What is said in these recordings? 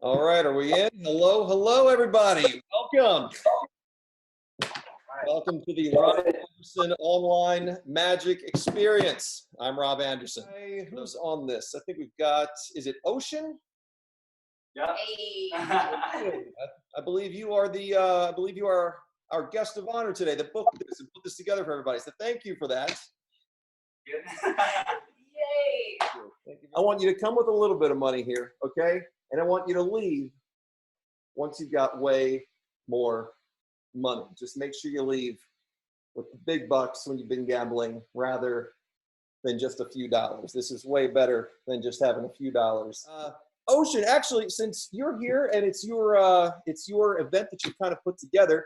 All right, are we in? Hello, hello, everybody. Welcome. Welcome to the Rob Anderson Online Magic Experience. I'm Rob Anderson. Who's on this? I think we've got, is it Ocean? Yeah. Hey. I believe you are our guest of honor today that booked this and put this together for everybody. So thank you for that. Good. Yay. Thank you. I want you to come with a little bit of money here, okay? And I want you to leave once you've got way more money. Just make sure you leave with the big bucks when you've been gambling rather than just a few dollars. This is way better than just having a few dollars. Ocean, actually, since you're here and it's your event that you kind of put together,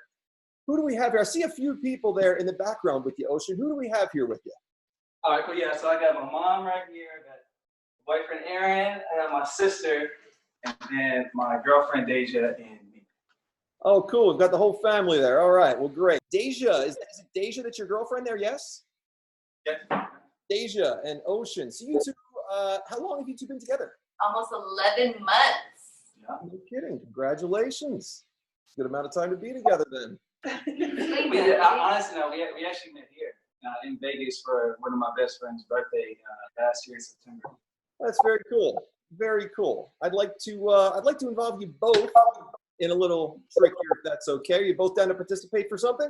who do we have here? I see a few people there in the background with you, Ocean. Who do we have here with you? All right, cool. Yeah, so I got my mom right here, I got boyfriend Aaron, I have my sister, and then my girlfriend Deja and me. Oh, cool. We've got the whole family there. All right. Well, great. Deja, is it Deja that's your girlfriend there? Yes? Yeah. Deja and Ocean. So you two, how long have you two been together? Almost 11 months. Yeah. No kidding. Congratulations. Good amount of time to be together then. Honestly, no, we actually met here in Vegas for one of my best friend's birthday last year in September. That's very cool. Very cool. I'd like to involve you both in a little trick here, if that's okay. Are you both down to participate for something?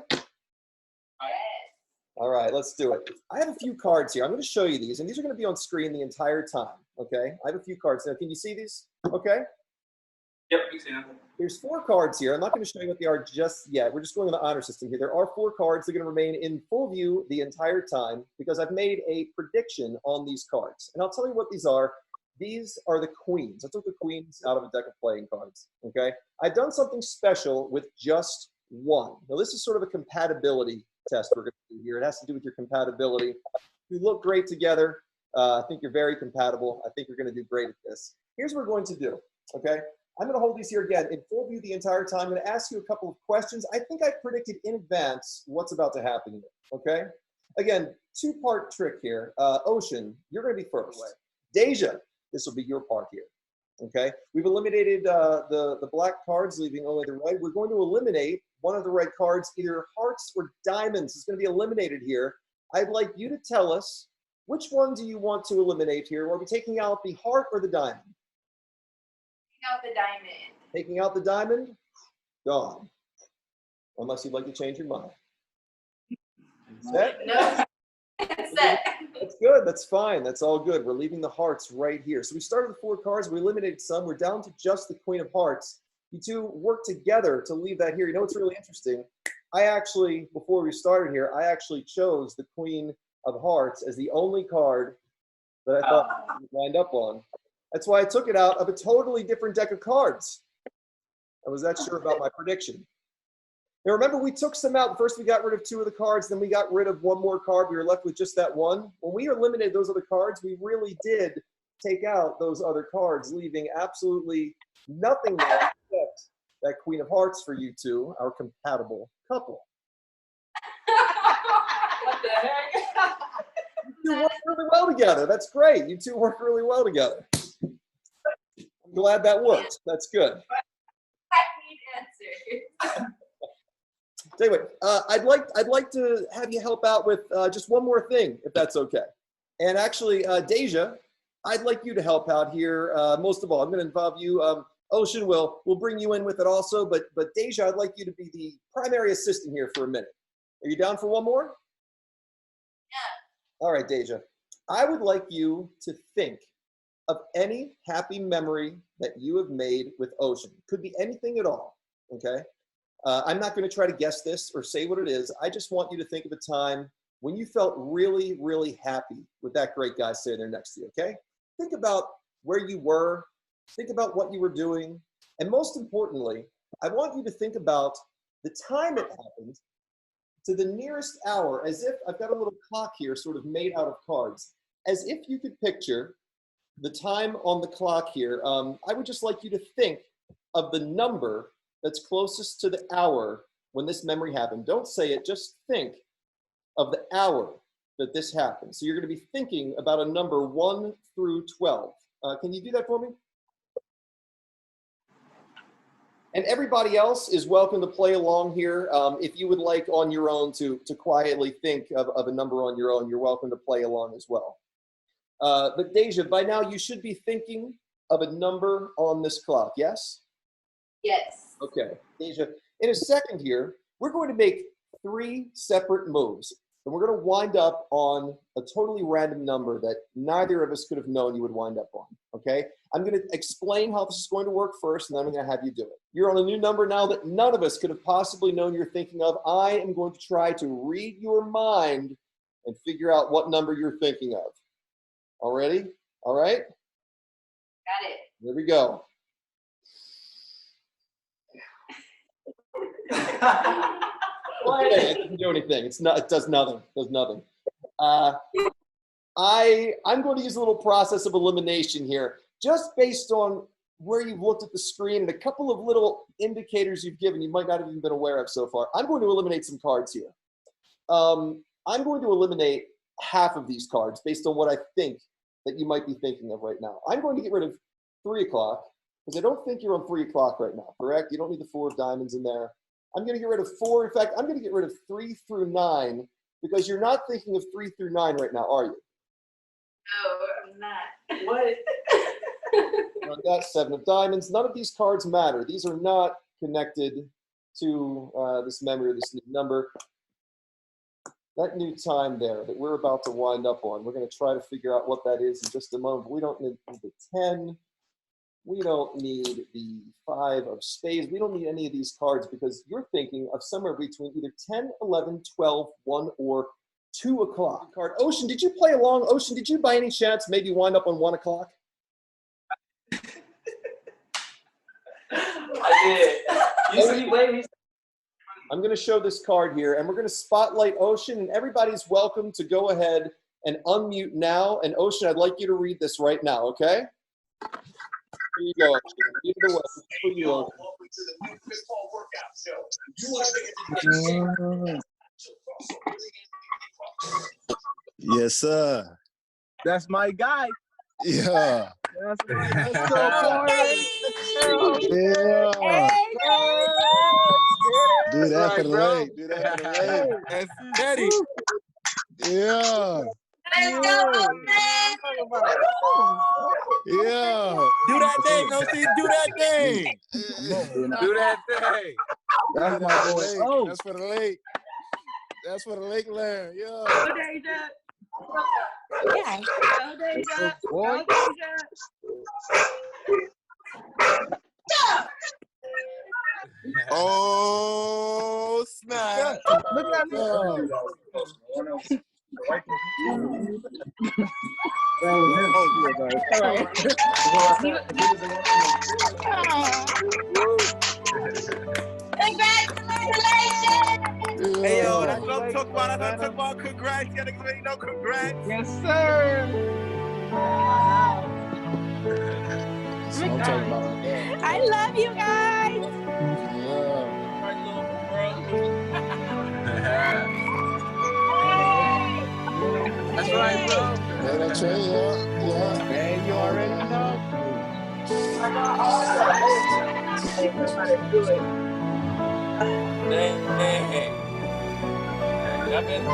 All right, let's do it. I have a few cards here. I'm going to show you these, and these are going to be on screen the entire time, okay? I have a few cards now. Can you see these? Okay? Yep, we see them. There's 4 cards here. I'm not going to show you what they are just yet. We're just going on the honor system here. There are 4 cards. They're going to remain in full view the entire time because I've made a prediction on these cards. And I'll tell you what these are. These are the queens. I took the queens out of a deck of playing cards, okay? I've done something special with just one. Now, this is sort of a compatibility test we're going to do here. It has to do with your compatibility. You look great together. I think you're very compatible. I think you're going to do great at this. Here's what we're going to do, okay? I'm going to hold these here again in full view the entire time. I'm going to ask you a couple of questions. I think I predicted in advance what's about to happen here, okay? Again, 2-part trick here. Ocean, you're going to be first. Deja, this will be your part here, okay? We've eliminated the black cards, leaving only the red. We're going to eliminate one of the red cards, either hearts or diamonds. It's going to be eliminated here. I'd like you to tell us, which one do you want to eliminate here? Are we taking out the heart or the diamond? Out the diamond. Taking out the diamond? Gone. Unless you'd like to change your mind. Set? No. It's set. That's good. That's fine. That's all good. We're leaving the hearts right here. So we started with 4 cards. We eliminated some. We're down to just the Queen of Hearts. You two work together to leave that here. You know what's really interesting? I actually, before we started here, I actually chose the Queen of Hearts as the only card that I thought we'd wind up on. That's why I took it out of a totally different deck of cards. I was that sure about my prediction. Now remember, we took some out. First we got rid of 2 of the cards, then we got rid of 1 more card. We were left with just that one. When we eliminated those other cards, we really did take out those other cards, leaving absolutely nothing there except that Queen of Hearts for you two, our compatible couple. What the heck? You work really well together. That's great. You two work really well together. I'm glad that worked. That's good. I need answers. Tell you what, I'd like to have you help out with just one more thing, if that's okay. And actually, Deja, I'd like you to help out here. Most of all, I'm going to involve you. Ocean will bring you in with it also. But Deja, I'd like you to be the primary assistant here for a minute. Are you down for one more? Yeah. All right, Deja. I would like you to think of any happy memory that you have made with Ocean. Could be anything at all, okay? I'm not going to try to guess this or say what it is. I just want you to think of a time when you felt really, really happy with that great guy sitting there next to you, okay? Think about where you were. Think about what you were doing. And most importantly, I want you to think about the time it happened to the nearest hour, as if I've got a little clock here sort of made out of cards, as if you could picture the time on the clock here. I would just like you to think of the number that's closest to the hour when this memory happened. Don't say it, just think of the hour that this happened. So you're going to be thinking about a number 1 through 12. Can you do that for me? And everybody else is welcome to play along here. If you would like on your own to quietly think of a number on your own, you're welcome to play along as well. But Deja, by now you should be thinking of a number on this clock, yes? Yes. Okay, Deja, in a second here, we're going to make 3 separate moves. And we're going to wind up on a totally random number that neither of us could have known you would wind up on, okay? I'm going to explain how this is going to work first, and then I'm going to have you do it. You're on a new number now that none of us could have possibly known you're thinking of. I am going to try to read your mind and figure out what number you're thinking of. All ready? All right? Got it. Here we go. Okay, it doesn't do anything. It does nothing. It does nothing. I'm going to use a little process of elimination here, just based on where you've looked at the screen and a couple of little indicators you've given you might not have even been aware of so far. I'm going to eliminate some cards here. I'm going to eliminate half of these cards based on what I think that you might be thinking of right now. I'm going to get rid of 3 o'clock because I don't think you're on 3 o'clock right now, correct? You don't need the 4 of diamonds in there. I'm going to get rid of 4. In fact, I'm going to get rid of 3 through 9 because you're not thinking of 3 through 9 right now, are you? No, I'm not. What? That's 7 of diamonds. None of these cards matter. These are not connected to this memory or this new number. That new time there that we're about to wind up on, we're going to try to figure out what that is in just a moment. We don't need the 10. We don't need the 5 of spades. We don't need any of these cards because you're thinking of somewhere between either 10, 11, 12, 1, or 2 o'clock. Card. Ocean, did you play along? Ocean, did you by any chance maybe wind up on 1 o'clock? I did. You see, wait. I'm going to show this card here, and we're going to spotlight Ocean, and everybody's welcome to go ahead and unmute now. And Ocean, I'd like you to read this right now, okay? Here you go, Ocean. Give it away. It's for you, Ocean. Welcome to the new Chris Paul workout show. You want to Yes, sir. That's my guy. Yeah. That's my guy. Yeah. Do that for the leg. Do that for the leg. That's Teddy. Yeah. Let's go, man. Yeah. Do that thing, OC. Do that thing. Do that thing. That's my boy. Oh. That's for the lake. That's for the lake land. Yeah. Go, Deja. Yeah. Go, Deja. Go, Deja. Oh, snap. Look at me. Congratulations. Hey, yo, that's what I'm talking about. That's what I'm talking about. Congrats. You gotta say, no, congrats. Yes, sir. That's what I'm talking about. I love you guys. Yeah. That's right, bro. Yeah, that's right. Yeah. Yeah. Man, you already know. Hey. Y'all been